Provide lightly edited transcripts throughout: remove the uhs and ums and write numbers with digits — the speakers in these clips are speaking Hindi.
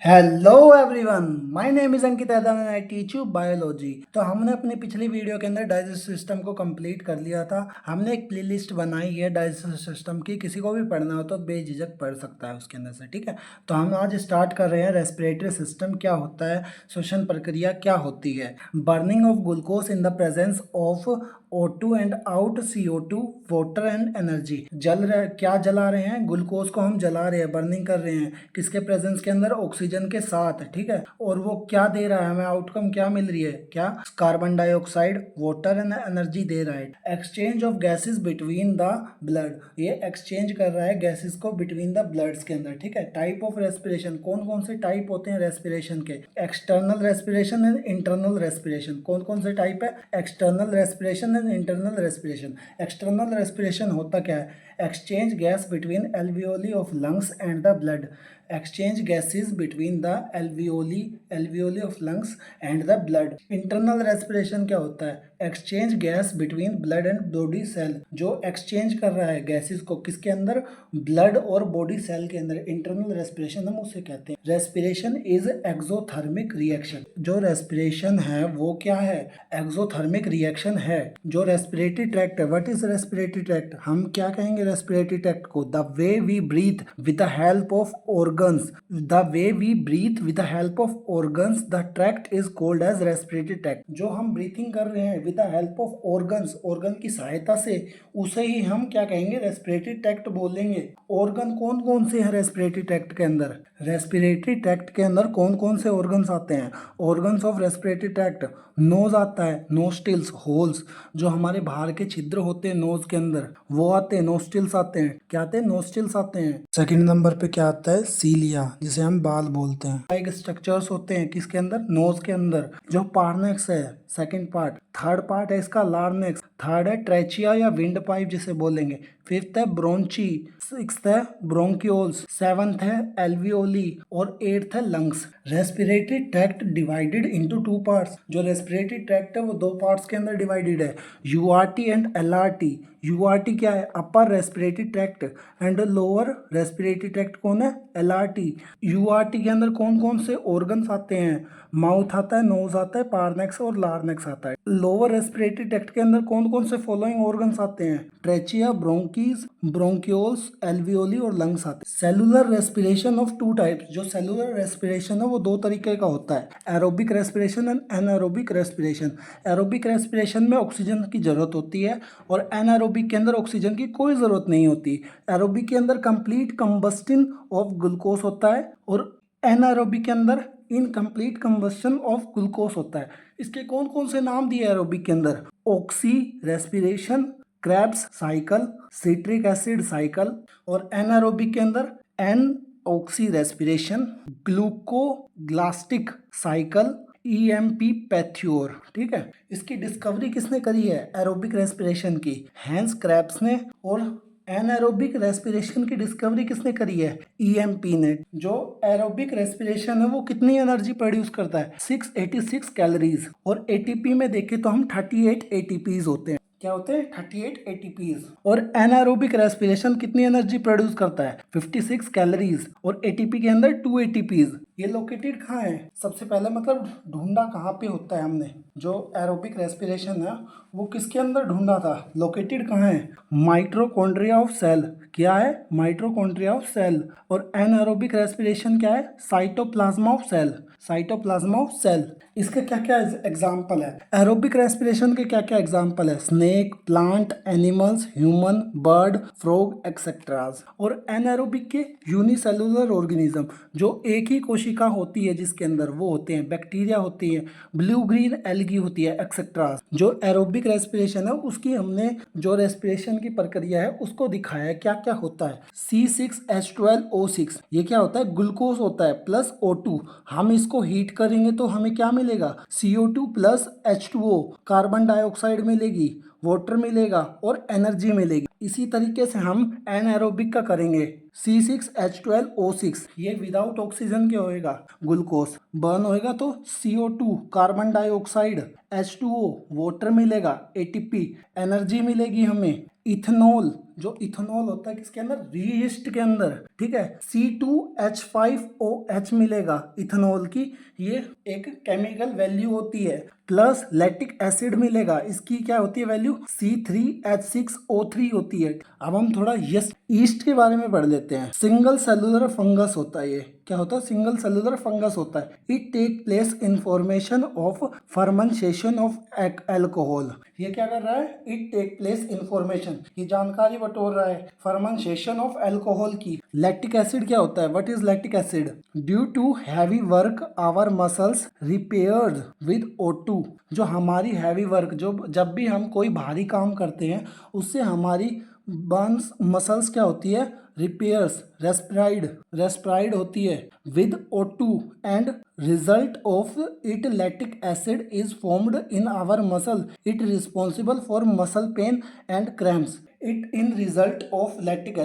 Hello everyone, my name is Ankit Yadav and I teach you biology. तो हमने अपनी पिछली वीडियो के अंदर डाइजेस्टिव सिस्टम को कंप्लीट कर लिया था। हमने एक प्लेलिस्ट बनाई है डाइजेस्टिव सिस्टम की, किसी को भी पढ़ना हो तो बेझिझक पढ़ सकता है उसके अंदर से, ठीक है। तो हम आज स्टार्ट कर रहे हैं रेस्पिरेटरी सिस्टम क्या होता है, श्वसन प्रक्रिया क्या होती है। Burning of glucose in the presence of O2 and out CO2, water and energy. क्या जला रहे हैं? ग्लूकोज को हम जला रहे हैं, बर्निंग कर रहे हैं किसके प्रेजेंस के अंदर? ऑक्सीजन के साथ, ठीक है। और वो क्या दे रहा है हमें? आउटकम क्या मिल रही है? क्या? Carbon dioxide, water and energy दे रहा है। Exchange of gases between the blood, ये एक्सचेंज कर रहा है गैसेस को बिटवीन द ब्लड्स के अंदर, ठीक है। टाइप ऑफ रेस्पिरेशन, कौन कौन से टाइप होते हैं रेस्पिरेशन के? External respiration and internal respiration. कौन कौन से टाइप है? External respiration and internal respiration. External respiration होता क्या है? Exchange gas between alveoli of lungs and the blood. Exchange gases between the alveoli of lungs and the blood. Internal respiration क्या होता है? Exchange gas between blood and body cell, जो एक्सचेंज कर रहा है गैसेस को किसके अंदर? ब्लड और बॉडी सेल के अंदर। इंटरनल रेस्पिरेशन हम उसे कहते हैं। Respiration is exothermic reaction. जो रेस्पिरेशन है वो क्या है? एक्सोथर्मिक रिएक्शन है। जो रेस्पिरेटरी ट्रैक्ट है, व्हाट इज रेस्पिरेटरी ट्रैक्ट? हम क्या कहेंगे रेस्पिरेटरी ट्रैक्ट को? The way we breathe with the help of organs, the way we breathe with the help of organs, the tract is called as respiratory tract। जो हम ब्रीथिंग कर रहे हैं with the help of organs, organ की सहायता से, उसे ही हम क्या कहेंगे? रेस्पिरेटरी ट्रैक्ट बोलेंगे। ऑर्गन कौन कौन से हैं रेस्पिरेटरी ट्रैक्ट के अंदर? रेस्पिरेटरी ट्रैक्ट के अंदर कौन कौन से ऑर्गन्स आते हैं? Organs of respiratory tract, nose आता है, नोस्टिल्स, होल्स, जो हमारे बाहर के छिद्र होते हैं नोज के अंदर, वो आते हैं, नोस्टिल्स आते हैं। क्या आते हैं? नोस्टिल्स आते हैं। सेकंड नंबर पे क्या आता है? सीलिया, जिसे हम बाल बोलते हैं। एक स्ट्रक्चर्स होते हैं किसके अंदर? नोज के अंदर। जो पार्नेक्स है, सेकंड पार्ट। थर्ड पार्ट है इसका लार्नेक्स। थर्ड है ट्रेचिया या विंड पाइप जिसे बोलेंगे। फिफ्थ है ब्रोंची। सिक्स्थ है ब्रोंक्यूल्स। सेवंथ है एल्वियोली और एट्थ है lungs. Respiratory tract divided into two parts. जो रेस्पिरेटरी ट्रैक्ट है वो दो पार्ट्स के अंदर डिवाइडेड है, यूआरटी एंड एलआरटी। यूआरटी क्या है? Upper respiratory tract and lower respiratory tract कौन है? एलआरटी। यूआरटी के अंदर कौन कौन से ऑर्गन्स आते हैं? माउथ आता है, नोज आता है, पार्नेक्स और लार्नेक्स आता है। लोअर रेस्पिरेटरी ट्रैक्ट के अंदर कौन कौन से फॉलोइंग ऑर्गन्स आते हैं? ट्रेचिया, ब्रोंकीज, ब्रोंक्यूल्स, एल्वियोली और लंग्स आते हैं। Cellular respiration of two types. जो सेलुलर रेस्पिरेशन है वो दो तरीके का होता है, aerobic respiration and anaerobic respiration. Aerobic respiration में ऑक्सीजन की जरूरत होती है और एनारोबिक के अंदर ऑक्सीजन की कोई जरूरत नहीं होती। एरोबिक के अंदर कंप्लीट कंबस्टिन ऑफ ग्लूकोज होता है और एनारोबिक के अंदर इनकम्प्लीट कंबस्शन ऑफ ग्लूकोज होता है। इसके कौन कौन से नाम दिए एरोबिक के अंदर? Oxy respiration, Krebs cycle, citric acid cycle. और एनारोबिक के अंदर एन ऑक्सी रेस्पिरेशन, ग्लूकोग्लास्टिक साइकिल, EMP पैथ्योर, ठीक है। इसकी डिस्कवरी किसने करी है? एरोबिक रेस्पिरेशन की हैंस क्रेब्स ने। और एनारोबिक रेस्पिरेशन की डिस्कवरी किसने करी है? EMP ने। जो एरोबिक रेस्पिरेशन है वो कितनी एनर्जी प्रोड्यूस करता है? 686 कैलोरीज। और ATP में देखें तो हम 38 ATPs होते हैं। क्या होते हैं? 38 ATPs। और एनारोबिक रेस्पिरेशन कितनी एनर्जी प्रोड्यूस करता है? 56 कैलोरीज। और ATP के अंदर 2 ATPs। ये लोकेटेड कहाँ है? सबसे पहले मतलब ढूंढा कहाँ पे होता है हमने? जो एरोबिक रेस्पिरेशन है वो किसके अंदर ढूंढा था? लोकेटेड कहाँ है? Mitochondria of cell. क्या है? Mitochondria of cell. और एनारोबिक रेस्पिरेशन क्या है? Cytoplasm of cell. Cytoplasm of cell. इसके क्या क्या एग्जाम्पल है? एरोबिक रेस्पिरेशन के क्या क्या एग्जाम्पल है? Snake, plant, animals, human, bird, frog etcetera. और एनारोबिक के यूनिसेलुलर ऑर्गेनिज्म, जो एक ही कोशिका होती है जिसके अंदर, वो होते हैं बैक्टीरिया होती है, ब्लू ग्रीन एल्गी होती है एक्सेट्राज। जो एरोबिक रेस्पिरेशन है उसकी हमने जो रेस्पिरेशन की प्रक्रिया है उसको दिखाया है क्या क्या होता है। C6H12O6, ये क्या होता है? ग्लूकोज होता है प्लस O2। हम इसको हीट करेंगे तो हमें क्या मिलेगा? CO2 plus H2O, carbon dioxide मिलेगी, वाटर मिलेगा और एनर्जी मिलेगी। इसी तरीके से हम एनारोबिक का करेंगे। C6H12O6, ये विदाउट ऑक्सीजन क्या होएगा, ग्लूकोज। बर्न होएगा तो CO2 carbon dioxide, H2O water मिलेगा, ATP एनर्जी मिलेगी हमें, इथेनॉल, जो इथेनॉल होता है किसके अंदर, रीईस्ट के अंदर, ठीक है, C2H5OH मिलेगा इथेनॉल की, ये एक केमिकल वैल्यू होती है, प्लस लैक्टिक एसिड मिलेगा, इसकी क्या होती है वैल्यू, C3H6O3 होती है। अब हम थोड़ा ईस्ट के बारे में पढ़ लेते हैं। सिंगल सेलुलर फंगस होता है, ये क्या होता है, सिंगल सेलुलर फंगस होता है। It take place in formation of fermentation of alcohol, ये क्या कर रहा है, it take place in formation, ये जानकारी बटोर रहा है फर्मेंटेशन ऑफ एल्कोहल की। लैक्टिक एसिड क्या होता है, what is lactic acid, due to heavy work our muscles repaired with O2, जो हमारी हैवी वर्क, जो जब भी हम कोई भारी काम करते हैं उससे हमारी बर्न्स मसल्स क्या होती है, रिपेयर्स, रेस्पिराइड होती है with O2 and result of it lactic acid is formed in our muscle, it responsible for muscle pain and cramps. It in result of lactic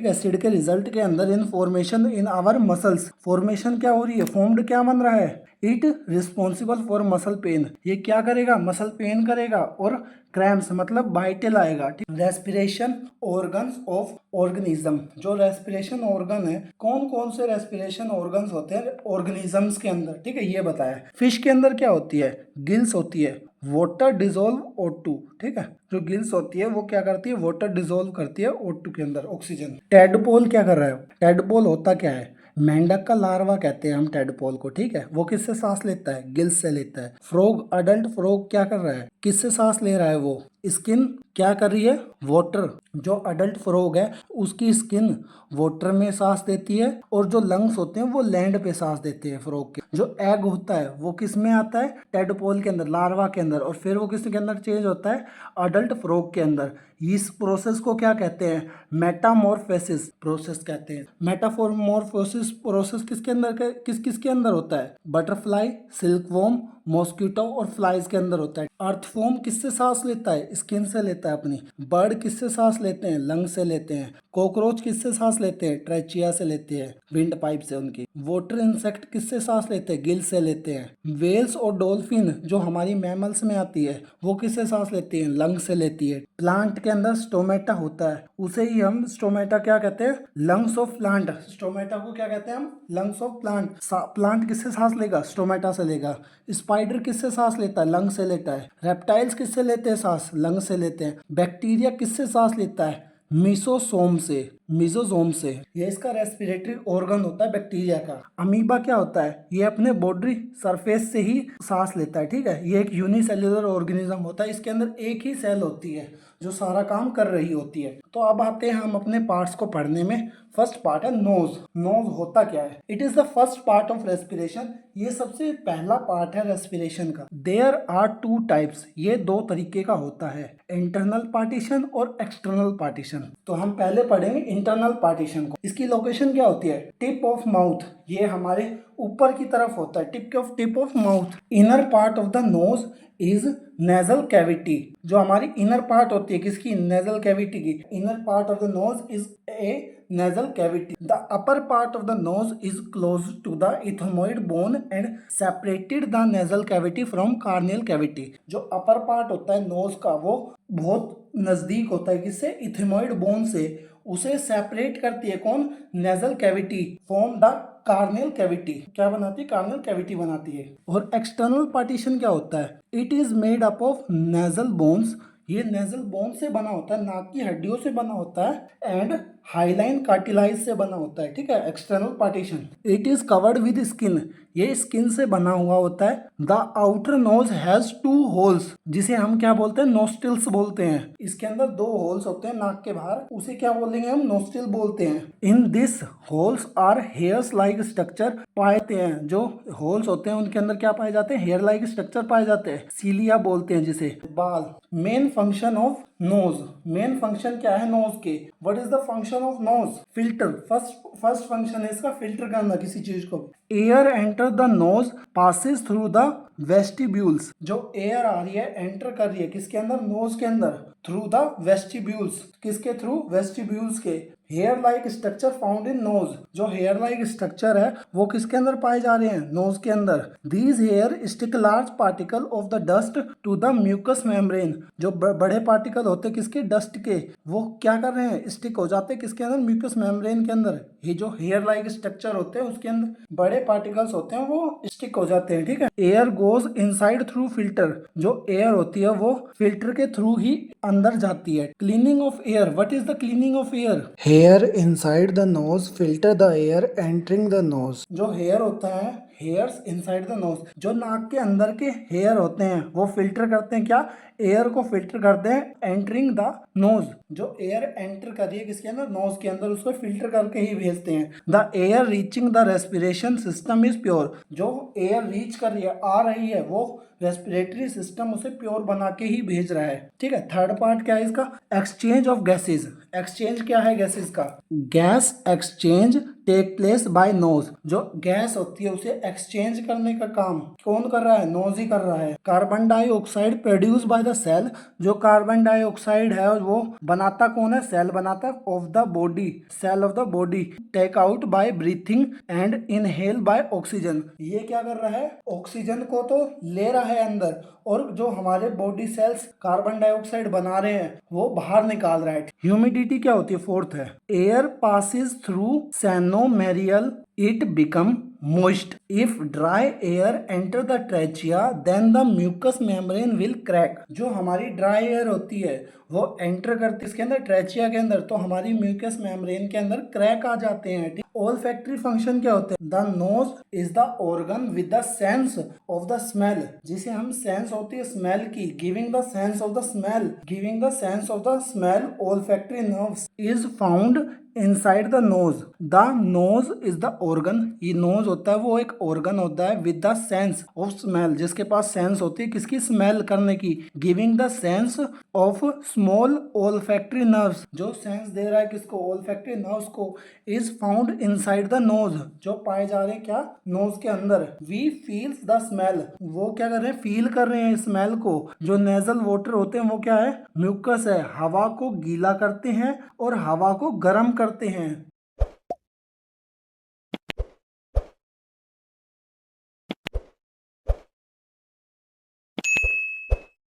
acid के रिजल्ट के अंदर in formation in our muscles, formation क्या हो रही है, फॉर्म्ड क्या बन रहा है, it responsible for muscle pain, ये क्या करेगा, मसल पेन करेगा, और क्रैम्प्स मतलब वाइटल आएगा, ठीक। रेस्पिरेशन ऑर्गन्स ऑफ ऑर्गेनिज्म, जो रेस्पिरेशन ऑर्गन है, कौन कौन से रेस्पिरेशन ऑर्गन्स होते हैं ऑर्गेनिजम्स के अंदर, ठीक है, ये बताया। फिश के अंदर क्या होती है, गिल्स होती है, वाटर डिजोल्व O2, ठीक है, जो गिल्स होती है वो क्या करती है, वाटर डिजोल्व करती है O2 के अंदर, ऑक्सीजन। टेडपोल क्या कर रहा है, टेडपोल होता क्या है, मेंढक का लार्वा कहते हैं हम टेडपोल को, ठीक है, वो किससे सांस लेता है, गिल्स से लेता है। फ्रॉग, अडल्ट फ्रॉग क्या कर रहा है, किससे सांस ले रहा है, वो स्किन क्या कर रही है, वाटर, जो अडल्ट फ्रॉग है उसकी स्किन वाटर में सांस देती है, और जो लंग्स होते हैं वो लैंड पे सांस देते हैं फ्रॉग के। जो एग होता है वो किस में आता है, टेडपोल के अंदर, लार्वा के अंदर, और फिर वो किसके अंदर चेंज होता है, अडल्ट फ्रॉग के अंदर। इस प्रोसेस को क्या कहते हैं, मेटामॉर्फोसिस प्रोसेस कहते हैं। मेटामॉर्फोसिस प्रोसेस किसके अंदर, किसके अंदर होता है, बटरफ्लाई, सिल्कवॉर्म, मॉस्किटो और फ्लाइज के अंदर होता है। अर्थवॉर्म किससे सांस लेता है, स्किन से लेता है अपनी। बर्ड किससे सांस लेते हैं, लंग से लेते हैं। कॉकरोच किससे सांस लेते हैं, ट्रेचिया से लेते हैं, विंड पाइप से उनकी। वाटर इंसेक्ट किससे सांस लेते हैं, गिल से लेते हैं। वेल्स और डॉल्फिन जो हमारी मैमल्स में आती है वो किससे सांस लेती है, लंग से लेती है। प्लांट के अंदर स्टोमेटा होता है, उसे ही हम स्टोमेटा क्या कहते हैं, लंग्स ऑफ प्लांट। स्टोमेटा को क्या कहते हैं हम, लंग्स ऑफ प्लांट। प्लांट किससे सांस लेगा, स्टोमेटा से लेगा। स्पाइडर किससे सांस लेता है, लंग से लेता है। रेप्टाइल्स किससे लेते हैं सांस, लंग से लेते हैं। बैक्टीरिया किससे सांस लेता है, मिसोसोम से, मिजोसोम से, ये इसका रेस्पिरेटरी ऑर्गन होता है बैक्टीरिया का। अमीबा क्या होता है, ये अपने बॉडी सरफेस से ही सांस लेता है, ठीक है, ये एक यूनिसेल्युलर ऑर्गेनिज्म होता है, इसके अंदर एक ही सेल होती है जो सारा काम कर रही होती है। तो अब आते हैं हम अपने पार्ट्स को पढ़ने में। फर्स्ट पार्ट है नोज। नोज होता क्या है, it is the first part of respiration, ये सबसे पहला पार्ट है रेस्पिरेशन का। देयर आर टू टाइप्स, ये दो तरीके का होता है, इंटरनल पार्टीशन और एक्सटर्नल पार्टीशन। तो हम पहले पढ़ेंगे इंटरनल पार्टीशन को। इसकी लोकेशन क्या होती है, टिप ऑफ माउथ, ये हमारे ऊपर की तरफ होता है, tip of mouth. Inner part of the nose is nasal cavity, जो हमारी इनर पार्ट होती है किसकी, नेजल कैविटी की। Inner part of the nose is a nasal cavity. The upper part of the nose is close to the ethmoid bone and separated the nasal cavity from corneal cavity. जो upper part होता है नोज का वो बहुत नजदीक होता है किससे, इथेमोइड बोन से, उसे सेपरेट करती है कौन, nasal cavity from the corneal cavity, क्या बनाती है, कार्नियल कैविटी बनाती है। और एक्सटर्नल पार्टीशन क्या होता है, it is made up of nasal bones, ये नेजल बोन से बना होता है, नाक की हड्डियों से बना होता है, एंड हाईलाइन कार्टिलाइज से बना होता है, ठीक है, external partition. It is covered with skin, ये स्किन से बना हुआ होता है। The outer nose has two holes, जिसे हम क्या बोलते हैं, नोस्ट्रिल्स बोलते हैं। इसके अंदर दो होल्स होते हैं नाक के बाहर, उसे क्या बोलेंगे हम, नोस्ट्रिल बोलते हैं। In this holes are hairs like structure पाते हैं, जो होल्स होते हैं उनके अंदर क्या पाए जाते हैं, हेयर लाइक स्ट्रक्चर पाए जाते हैं, सीलिया बोलते हैं जिसे, बाल। Main function of nose, main function क्या है नोज के, what is the function of nose, filter. First function है इसका फिल्टर करना किसी चीज को। Air enter the nose passes through the vestibules, जो एयर आ रही है एंटर कर रही है किसके अंदर, नोज के अंदर, थ्रू द वेस्टिब्यूल्स, किसके थ्रू, वेस्टिब्यूल्स के। Hair like structure found in nose, जो हेयर लाइक स्ट्रक्चर है वो किसके अंदर पाए जा रहे हैं, नोज के अंदर। These hair stick large particle of the dust to the mucous membrane, जो बड़े पार्टिकल होते हैं किसके, डस्ट के, वो क्या कर रहे हैं, स्टिक हो जाते हैं किसके अंदर, म्यूकस मेम्ब्रेन के अंदर। ये जो हेयर लाइक स्ट्रक्चर होते हैं उसके अंदर बड़े पार्टिकल्स होते हैं वो स्टिक हो जाते हैं, ठीक है। Air goes inside through filter, जो एयर होती है वो फिल्टर के थ्रू ही अंदर जाती है। Cleaning of air, what is the cleaning of air, hair inside the nose filter the air entering the nose. जो हेयर होता है, हेयर्स इनसाइड द नोज, जो नाक के अंदर के हेयर होते हैं वो फिल्टर करते हैं क्या, एयर को फिल्टर करते हैं एंटरिंग द नोज। जो एयर एंटर कर रही है किसके अंदर, नोज के अंदर, उसको फिल्टर करके ही भेजते हैं। The air reaching the respiration system is pure, जो एयर रीच कर रही है, आ रही है, वो रेस्पिरेटरी सिस्टम उसे प्योर बना के ही भेज रहा है, ठीक है। थर्ड पार्ट क्या है इसका, एक्सचेंज ऑफ गैसेज। एक्सचेंज क्या है गैसेज का, gas exchange take place by nose, जो गैस होती है उसे एक्सचेंज करने का काम कौन कर रहा है, नोज ही कर रहा है। Carbon dioxide produce by the cell, जो कार्बन डाइऑक्साइड है वो बनाता कौन है, सेल बनाता of the body, cell of the body. Take out by breathing and inhale by oxygen, ये क्या कर रहा है, ऑक्सीजन को तो ले रहा है अंदर, और जो हमारे बॉडी सेल्स कार्बन डाइऑक्साइड बना रहे हैं वो बाहर निकाल रहा है। ह्यूमिडिटी क्या होती है, फोर्थ है। एयर पासिस थ्रू सैनोमेरियल, it become moist. If dry air enter the trachea, then the mucous membrane will crack. जो हमारी ड्राई एयर होती है वो एंटर करती है इसके अंदर, ट्रेचिया के अंदर, तो हमारी म्यूकस मेम्ब्रेन के अंदर क्रैक आ जाते हैं। ओल्फैक्टरी फंक्शन क्या होते हैं, the nose is the organ with the sense of the smell, जिसे हम सेंस होती है स्मेल की, giving the sense of the smell, giving the sense of the smell. Olfactory nerves is found inside the knows, the nose is the organ, ये नोज होता है वो एक ऑर्गन होता है with the sense of smell, जिसके पास सेंस होती है किसकी, स्मेल करने की। Giving the sense of small olfactory nerves, जो सेंस दे रहा है किसको, ओल्फैक्टरी नर्व्स को। Is found inside the nose, जो पाए जा रहे हैं क्या, नोज के अंदर। वी फील्स द स्मेल, वो क्या कर रहे हैं, फील कर रहे हैं स्मेल को। जो नेजल वाटर होते हैं वो क्या है, म्यूकस है, हवा को गीला करते हैं और हवा को गर्म करते हैं।